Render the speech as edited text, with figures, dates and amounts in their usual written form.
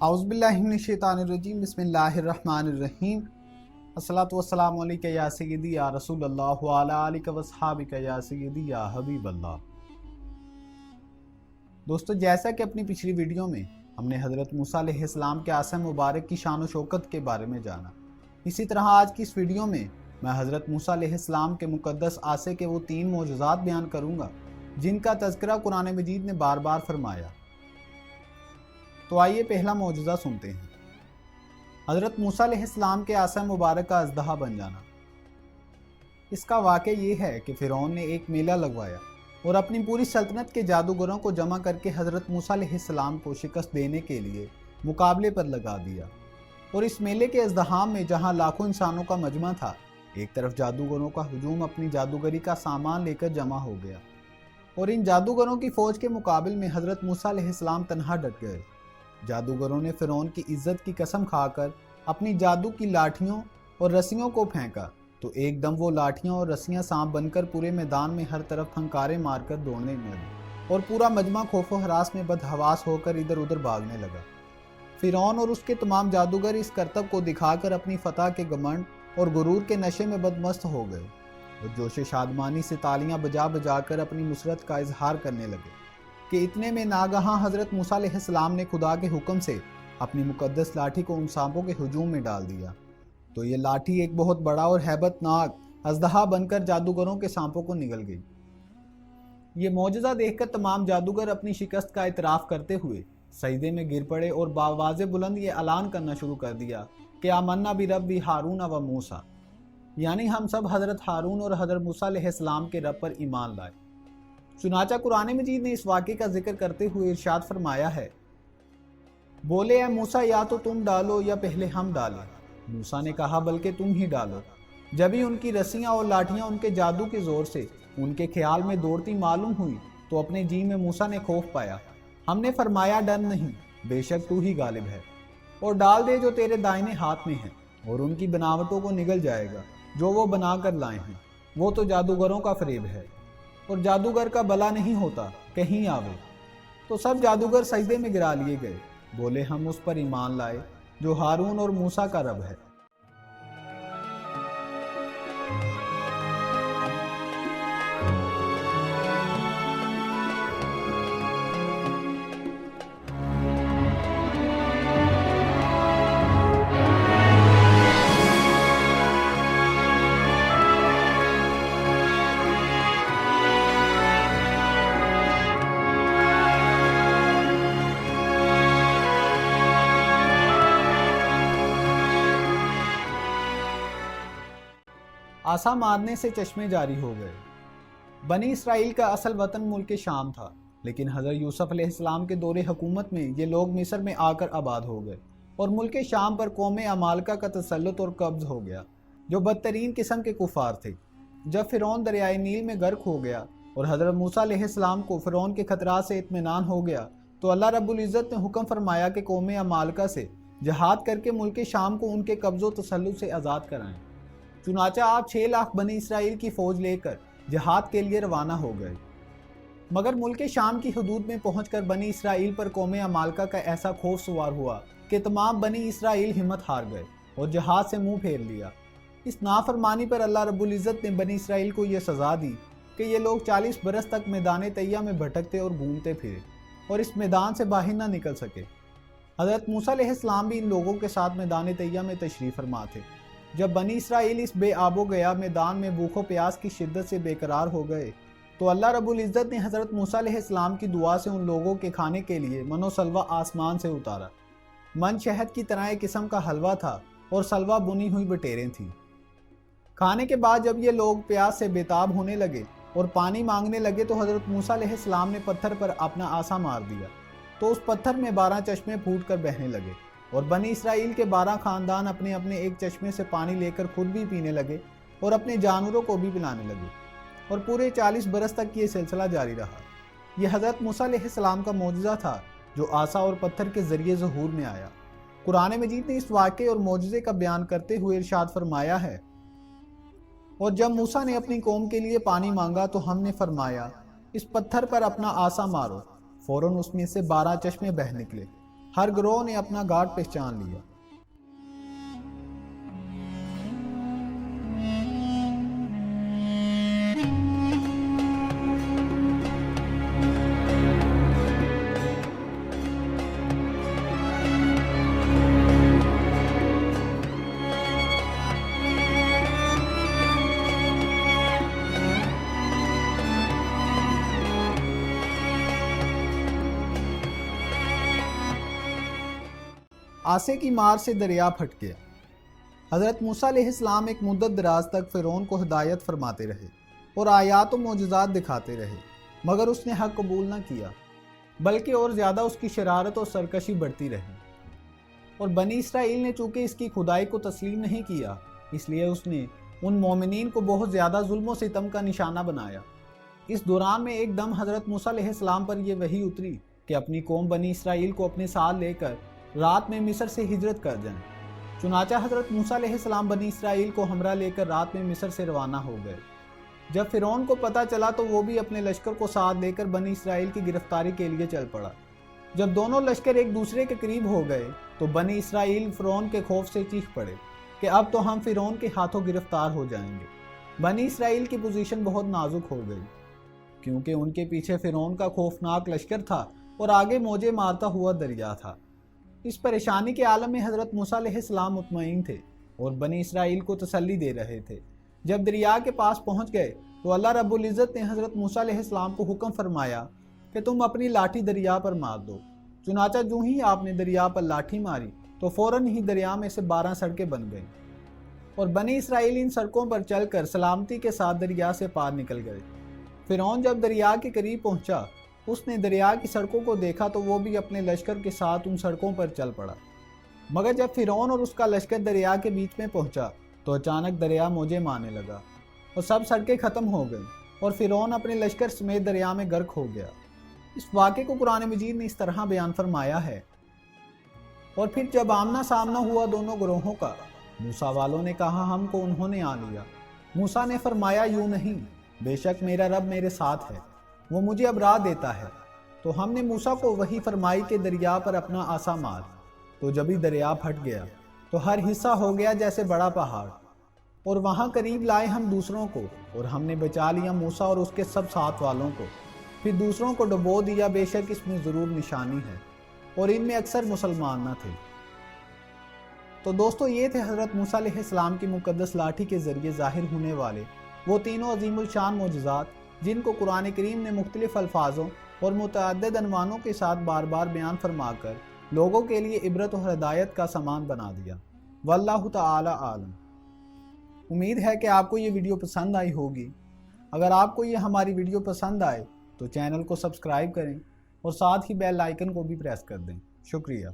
اعوذ باللہ من الشیطان الرجیم بسم اللہ الرحمن الرحیم الصلاۃ والسلام علیک یا سیدی یا رسول اللہ وعلی آلک واصحابک یا سیدی یا حبیب اللہ۔ دوستو، جیسا کہ اپنی پچھلی ویڈیو میں ہم نے حضرت موسیٰ علیہ السلام کے عصا مبارک کی شان و شوکت کے بارے میں جانا، اسی طرح آج کی اس ویڈیو میں حضرت موسیٰ علیہ السلام کے مقدس عصے کے وہ 3 معجزات بیان کروں گا جن کا تذکرہ قرآن مجید نے بار بار فرمایا۔ تو آئیے پہلا معجزہ سنتے ہیں۔ حضرت موسیٰ علیہ السلام کے عصا مبارک کا اژدہا بن جانا۔ اس کا واقعہ یہ ہے کہ فرعون نے ایک میلہ لگوایا اور اپنی پوری سلطنت کے جادوگروں کو جمع کر کے حضرت موسیٰ علیہ السلام کو شکست دینے کے لیے مقابلے پر لگا دیا، اور اس میلے کے اژدہام میں جہاں لاکھوں انسانوں کا مجمع تھا، ایک طرف جادوگروں کا ہجوم اپنی جادوگری کا سامان لے کر جمع ہو گیا، اور ان جادوگروں کی فوج کے مقابل میں حضرت موسیٰ علیہ السلام تنہا ڈٹ گئے۔ جادوگروں نے فرعون کی عزت کی قسم کھا کر اپنی جادو کی لاٹھیوں اور رسیوں کو پھینکا، تو ایک دم وہ لاٹھیاں اور رسیاں سانپ بن کر پورے میدان میں ہر طرف پھنکارے مار کر دوڑنے لگے، اور پورا مجمع خوف و ہراس میں بدحواس ہو کر ادھر ادھر بھاگنے لگا۔ فرعون اور اس کے تمام جادوگر اس کرتب کو دکھا کر اپنی فتح کے گھمنڈ اور غرور کے نشے میں بدمست ہو گئے، اور جوش شادمانی سے تالیاں بجا بجا کر اپنی نصرت کا اظہار کرنے لگے کہ اتنے میں ناگہاں حضرت موسیٰ علیہ السلام نے خدا کے حکم سے اپنی مقدس لاٹھی کو ان سانپوں کے ہجوم میں ڈال دیا، تو یہ لاٹھی ایک بہت بڑا اور ہیبت ناک اژدہا بن کر جادوگروں کے سانپوں کو نگل گئی۔ یہ معجزہ دیکھ کر تمام جادوگر اپنی شکست کا اعتراف کرتے ہوئے سجدے میں گر پڑے اور بآواز بلند یہ اعلان کرنا شروع کر دیا کہ آمنا برب ہارون و موسیٰ، یعنی ہم سب حضرت ہارون اور حضرت موسیٰ علیہ السلام کے رب پر ایمان لائے۔ چنانچہ قرآن مجید نے اس واقعے کا ذکر کرتے ہوئے ارشاد فرمایا ہے، بولے اے موسیٰ، یا تو تم ڈالو یا پہلے ہم ڈالیں۔ موسیٰ نے کہا بلکہ تم ہی ڈالو۔ جبھی ان کی رسیاں اور لاٹھیاں ان کے جادو کے زور سے ان کے خیال میں دوڑتی معلوم ہوئی، تو اپنے جی میں موسیٰ نے خوف پایا۔ ہم نے فرمایا ڈر نہیں، بے شک تو ہی غالب ہے، اور ڈال دے جو تیرے دائنے ہاتھ میں ہیں، اور ان کی بناوٹوں کو نگل جائے گا جو وہ بنا کر لائے ہیں۔ وہ تو جادوگروں کا فریب ہے، اور جادوگر کا بلا نہیں ہوتا کہیں آوے۔ تو سب جادوگر سجدے میں گرا لیے گئے، بولے ہم اس پر ایمان لائے جو ہارون اور موسیٰ کا رب ہے۔ عصا مارنے سے چشمے جاری ہو گئے۔ بنی اسرائیل کا اصل وطن ملک شام تھا، لیکن حضرت یوسف علیہ السلام کے دور حکومت میں یہ لوگ مصر میں آ کر آباد ہو گئے، اور ملک شام پر قوم عمالقہ کا تسلط اور قبض ہو گیا، جو بدترین قسم کے کفار تھے۔ جب فرعون دریائے نیل میں غرق ہو گیا اور حضرت موسیٰ علیہ السلام کو فرعون کے خطرات سے اطمینان ہو گیا، تو اللہ رب العزت نے حکم فرمایا کہ قوم عمالقہ سے جہاد کر کے ملک شام کو ان کے قبض و تسلط سے آزاد کرائیں۔ چنانچہ آپ 6 لاکھ بنی اسرائیل کی فوج لے کر جہاد کے لیے روانہ ہو گئے، مگر ملک شام کی حدود میں پہنچ کر بنی اسرائیل پر قوم عمالقہ کا ایسا خوف سوار ہوا کہ تمام بنی اسرائیل ہمت ہار گئے اور جہاد سے منہ پھیر لیا۔ اس نافرمانی پر اللہ رب العزت نے بنی اسرائیل کو یہ سزا دی کہ یہ لوگ 40 برس تک میدان طیہ میں بھٹکتے اور گھومتے پھرے، اور اس میدان سے باہر نہ نکل سکے۔ حضرت موسیٰ علیہ السلام بھی ان لوگوں کے ساتھ میدان طیہ میں تشریف فرما تھے۔ جب بنی اسرائیل اس بے آب و گیا میدان میں بھوک و پیاس کی شدت سے بے قرار ہو گئے، تو اللہ رب العزت نے حضرت موسیٰ علیہ السلام کی دعا سے ان لوگوں کے کھانے کے لیے من و سلوہ آسمان سے اتارا۔ من شہد کی طرح ایک قسم کا حلوہ تھا، اور سلوہ بنی ہوئی بٹیریں تھیں۔ کھانے کے بعد جب یہ لوگ پیاس سے بےتاب ہونے لگے اور پانی مانگنے لگے، تو حضرت موسیٰ علیہ السلام نے پتھر پر اپنا عصا مار دیا، تو اس پتھر میں 12 چشمے پھوٹ کر بہنے لگے، اور بنی اسرائیل کے 12 خاندان اپنے اپنے ایک چشمے سے پانی لے کر خود بھی پینے لگے اور اپنے جانوروں کو بھی پلانے لگے، اور پورے 40 برس تک یہ سلسلہ جاری رہا۔ یہ حضرت موسیٰ علیہ السلام کا معجزہ تھا جو عصا اور پتھر کے ذریعے ظہور میں آیا۔ قرآن مجید نے اس واقعے اور معجزے کا بیان کرتے ہوئے ارشاد فرمایا ہے، اور جب موسیٰ نے اپنی قوم کے لیے پانی مانگا تو ہم نے فرمایا اس پتھر پر اپنا عصا مارو، فوراً اس میں سے 12 چشمے بہہ نکلے۔ ہر گروہ نے اپنا گھاٹ پہچان لیا۔ آسے کی مار سے دریا پھٹ گیا۔ حضرت موسیٰ علیہ السلام ایک مدت دراز تک فرعون کو ہدایت فرماتے رہے اور آیات و معجزات دکھاتے رہے، مگر اس نے حق قبول نہ کیا، بلکہ اور زیادہ اس کی شرارت اور سرکشی بڑھتی رہی۔ اور بنی اسرائیل نے چونکہ اس کی خدائی کو تسلیم نہیں کیا، اس لیے اس نے ان مومنین کو بہت زیادہ ظلم و ستم کا نشانہ بنایا۔ اس دوران میں ایک دم حضرت موسیٰ علیہ السلام پر یہ وحی اتری کہ اپنی قوم بنی اسرائیل کو اپنے ساتھ لے کر رات میں مصر سے ہجرت کر جائیں۔ چنانچہ حضرت موسیٰ علیہ السلام بنی اسرائیل کو ہمراہ لے کر رات میں مصر سے روانہ ہو گئے۔ جب فرعون کو پتہ چلا تو وہ بھی اپنے لشکر کو ساتھ لے کر بنی اسرائیل کی گرفتاری کے لیے چل پڑا۔ جب دونوں لشکر ایک دوسرے کے قریب ہو گئے تو بنی اسرائیل فرعون کے خوف سے چیخ پڑے کہ اب تو ہم فرعون کے ہاتھوں گرفتار ہو جائیں گے۔ بنی اسرائیل کی پوزیشن بہت نازک ہو گئی، کیونکہ ان کے پیچھے فرعون کا خوفناک لشکر تھا اور آگے موجیں مارتا ہوا دریا تھا۔ اس پریشانی کے عالم میں حضرت موسیٰ علیہ السلام مطمئن تھے اور بنی اسرائیل کو تسلی دے رہے تھے۔ جب دریا کے پاس پہنچ گئے تو اللہ رب العزت نے حضرت موسیٰ علیہ السلام کو حکم فرمایا کہ تم اپنی لاٹھی دریا پر مار دو۔ چنانچہ جو ہی آپ نے دریا پر لاٹھی ماری تو فوراً ہی دریا میں سے 12 سڑکیں بن گئیں، اور بنی اسرائیل ان سڑکوں پر چل کر سلامتی کے ساتھ دریا سے پار نکل گئے۔ فرعون جب دریا کے قریب پہنچا، اس نے دریا کی سڑکوں کو دیکھا تو وہ بھی اپنے لشکر کے ساتھ ان سڑکوں پر چل پڑا، مگر جب فرعون اور اس کا لشکر دریا کے بیچ میں پہنچا تو اچانک دریا موجیں مارنے لگا اور سب سڑکیں ختم ہو گئیں اور فرعون اپنے لشکر سمیت دریا میں غرق ہو گیا۔ اس واقعے کو قرآن مجید نے اس طرح بیان فرمایا ہے: اور پھر جب آمنا سامنا ہوا دونوں گروہوں کا، موسیٰ والوں نے کہا ہم کو انہوں نے آ لیا۔ موسیٰ نے فرمایا یوں نہیں، بے شک میرا رب میرے ساتھ ہے، وہ مجھے اب راہ دیتا ہے۔ تو ہم نے موسیٰ کو وحی فرمائی کہ دریا پر اپنا عصا مار، تو جب ہی دریا پھٹ گیا تو ہر حصہ ہو گیا جیسے بڑا پہاڑ، اور وہاں قریب لائے ہم دوسروں کو، اور ہم نے بچا لیا موسیٰ اور اس کے سب ساتھ والوں کو، پھر دوسروں کو ڈبو دیا۔ بے شک اس میں ضرور نشانی ہے، اور ان میں اکثر مسلمان نہ تھے۔ تو دوستو، یہ تھے حضرت موسیٰ علیہ السلام کی مقدس لاٹھی کے ذریعے ظاہر ہونے والے وہ تینوں عظیم الشان معجزات، جن کو قرآن کریم نے مختلف الفاظوں اور متعدد عنوانوں کے ساتھ بار بار بیان فرما کر لوگوں کے لیے عبرت و ہدایت کا سامان بنا دیا۔ واللہ تعالی عالم۔ امید ہے کہ آپ کو یہ ویڈیو پسند آئی ہوگی۔ اگر آپ کو یہ ہماری ویڈیو پسند آئے تو چینل کو سبسکرائب کریں اور ساتھ ہی بیل آئیکن کو بھی پریس کر دیں۔ شکریہ۔